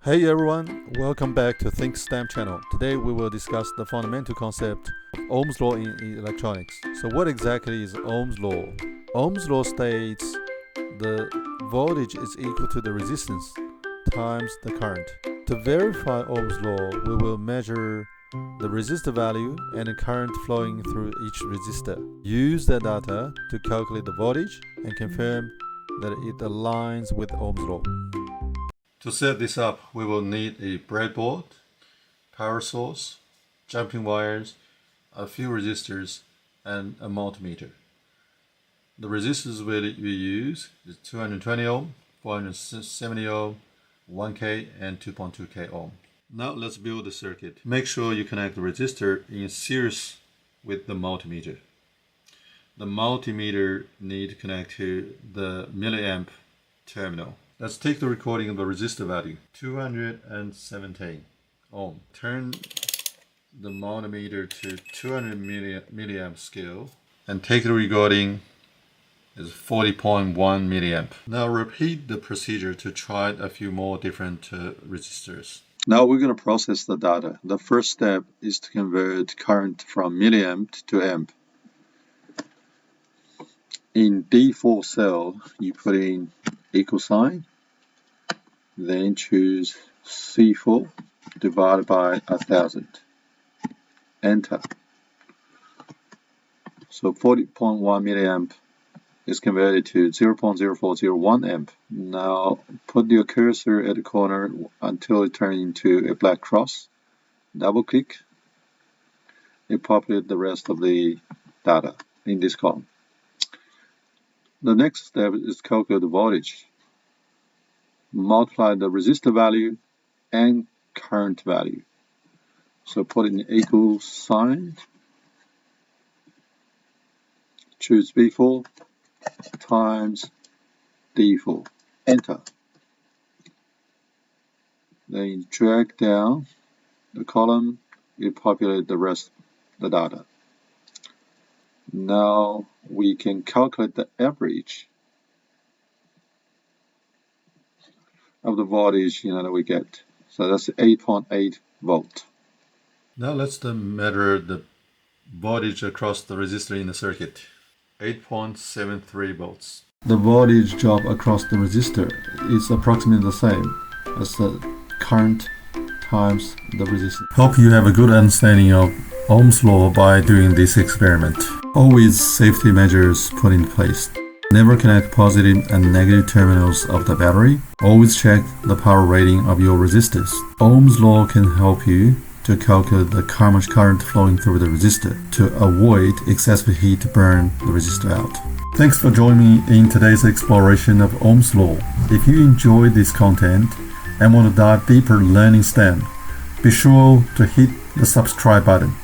Hey everyone, welcome back to Think STEM channel. Today we will discuss the fundamental concept of Ohm's law in electronics. So what exactly is Ohm's law? Ohm's law states the voltage is equal to the resistance times the current. To verify Ohm's law, we will measure the resistor value and the current flowing through each resistor. Use that data to calculate the voltage and confirm that it aligns with Ohm's law. To set this up, we will need a breadboard, power source, jumping wires, a few resistors, and a voltmeter. The resistors we use is 220 ohm, 470 ohm, 1K, and 2.2K ohm. Now let's build the circuit. Make sure you connect the resistor in series with the multimeter. The multimeter need to connect to the milliamp terminal. Let's take the recording of the resistor value, 217 ohm. Turn the multimeter to 200 milliamp scale and take the recording is 40.1 milliamp. Now repeat the procedure to try a few more different resistors. Now we're going to process the data. The first step is to convert current from milliamp to amp. In D4 cell, you put in equal sign, then choose C4 divided by 1000. Enter. So 40.1 milliamp is converted to 0.0401 amp. Now put your cursor at the corner until it turns into a black cross. Double click. It populates the rest of the data in this column. The next step is to calculate the voltage. Multiply the resistor value and current value. So put in equal sign. Choose V4 times D4. Enter. Then drag down the column. You populate the rest of the data. Now we can calculate the average of the voltage that we get. So that's 8.8 volt. Now let's measure the voltage across the resistor in the circuit. 8.73 volts. The voltage drop across the resistor is approximately the same as the current times the resistance. Hope you have a good understanding of Ohm's law by doing this experiment. Always safety measures put in place. Never connect positive and negative terminals of the battery. Always check the power rating of your resistors. Ohm's law can help you to calculate how much current flowing through the resistor to avoid excessive heat to burn the resistor out. Thanks for joining me in today's exploration of Ohm's law. If you enjoyed this content and want to dive deeper learning STEM, be sure to hit the subscribe button.